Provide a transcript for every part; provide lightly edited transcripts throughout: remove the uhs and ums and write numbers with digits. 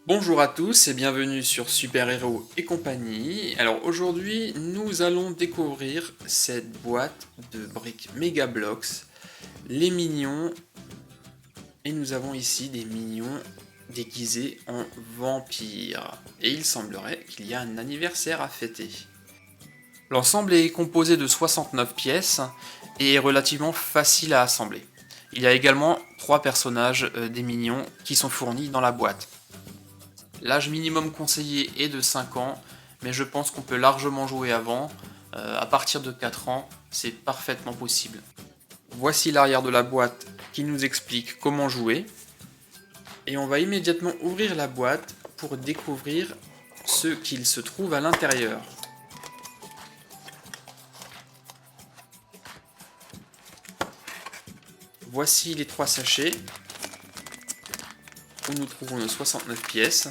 Bonjour à tous et bienvenue sur Super Héros et compagnie. Alors aujourd'hui, nous allons découvrir cette boîte de briques Mega Bloks, les mignons, et nous avons ici des mignons déguisés en vampires. Et il semblerait qu'il y a un anniversaire à fêter. L'ensemble est composé de 69 pièces et est relativement facile à assembler. Il y a également 3 personnages des mignons qui sont fournis dans la boîte. L'âge minimum conseillé est de 5 ans, mais je pense qu'on peut largement jouer avant. À partir de 4 ans, c'est parfaitement possible. Voici l'arrière de la boîte qui nous explique comment jouer. Et on va immédiatement ouvrir la boîte pour découvrir ce qu'il se trouve à l'intérieur. Voici les 3 sachets où nous trouvons nos 69 pièces.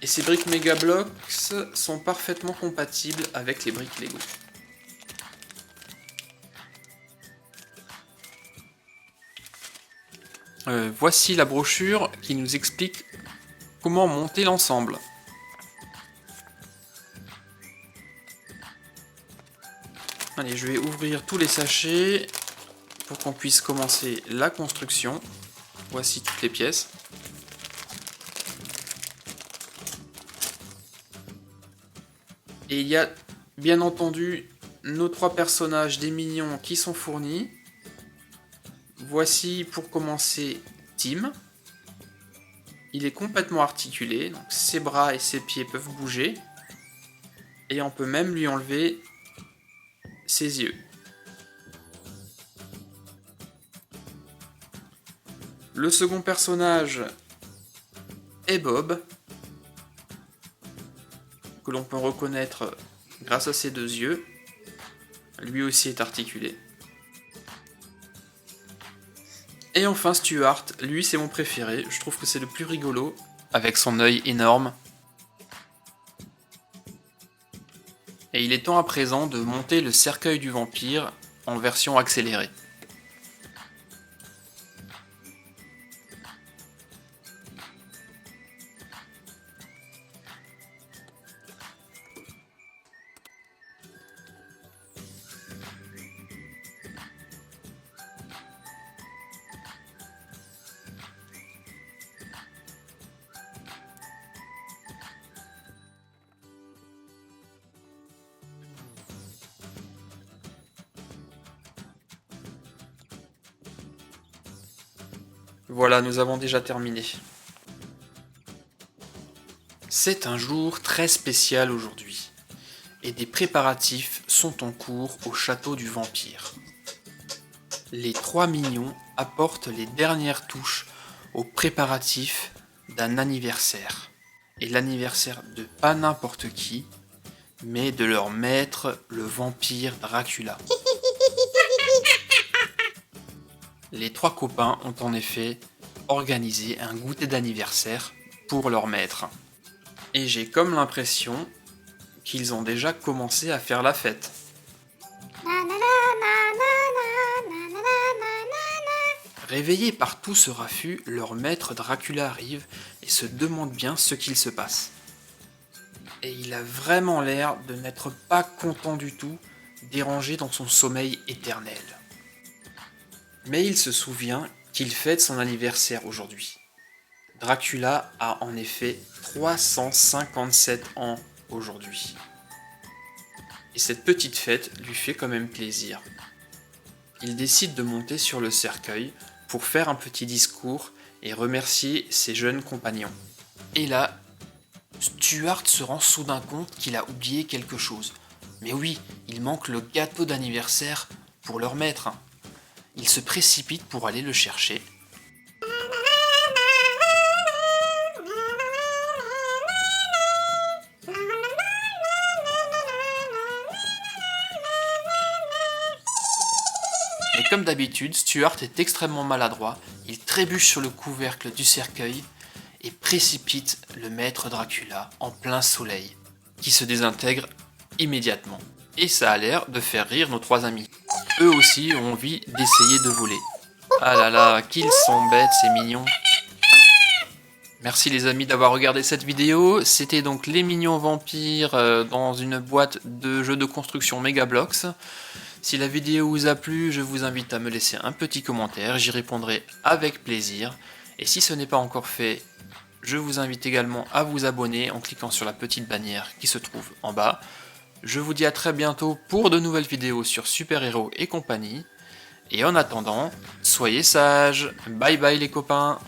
Et ces briques Mega Bloks sont parfaitement compatibles avec les briques Lego. Voici la brochure qui nous explique comment monter l'ensemble. Allez, je vais ouvrir tous les sachets pour qu'on puisse commencer la construction. Voici toutes les pièces. Et il y a bien entendu nos 3 personnages des mignons qui sont fournis. Voici pour commencer Tim. Il est complètement articulé, donc ses bras et ses pieds peuvent bouger. Et on peut même lui enlever ses yeux. Le second personnage est Bob, que l'on peut reconnaître grâce à ses 2 yeux. Lui aussi est articulé. Et enfin Stuart, lui c'est mon préféré, je trouve que c'est le plus rigolo, avec son œil énorme. Et il est temps à présent de monter le cercueil du vampire en version accélérée. Voilà, nous avons déjà terminé. C'est un jour très spécial aujourd'hui, et des préparatifs sont en cours au château du vampire. Les 3 mignons apportent les dernières touches aux préparatifs d'un anniversaire. Et l'anniversaire de pas n'importe qui, mais de leur maître, le vampire Dracula. Les 3 copains ont en effet organisé un goûter d'anniversaire pour leur maître. Et j'ai comme l'impression qu'ils ont déjà commencé à faire la fête. Réveillés par tout ce raffut, leur maître Dracula arrive et se demande bien ce qu'il se passe. Et il a vraiment l'air de n'être pas content du tout, dérangé dans son sommeil éternel. Mais il se souvient qu'il fête son anniversaire aujourd'hui. Dracula a en effet 357 ans aujourd'hui. Et cette petite fête lui fait quand même plaisir. Il décide de monter sur le cercueil pour faire un petit discours et remercier ses jeunes compagnons. Et là, Stuart se rend soudain compte qu'il a oublié quelque chose. Mais oui, il manque le gâteau d'anniversaire pour leur maître. Il se précipite pour aller le chercher. Mais comme d'habitude, Stuart est extrêmement maladroit, il trébuche sur le couvercle du cercueil et précipite le maître Dracula en plein soleil, qui se désintègre immédiatement. Et ça a l'air de faire rire nos 3 amis. Eux aussi ont envie d'essayer de voler. Ah là là, qu'ils sont bêtes ces mignons. Merci les amis d'avoir regardé cette vidéo. C'était donc les mignons vampires dans une boîte de jeux de construction Megablox. Si la vidéo vous a plu, je vous invite à me laisser un petit commentaire, j'y répondrai avec plaisir. Et si ce n'est pas encore fait, je vous invite également à vous abonner en cliquant sur la petite bannière qui se trouve en bas. Je vous dis à très bientôt pour de nouvelles vidéos sur Super Héros et compagnie. Et en attendant, soyez sages. Bye bye les copains.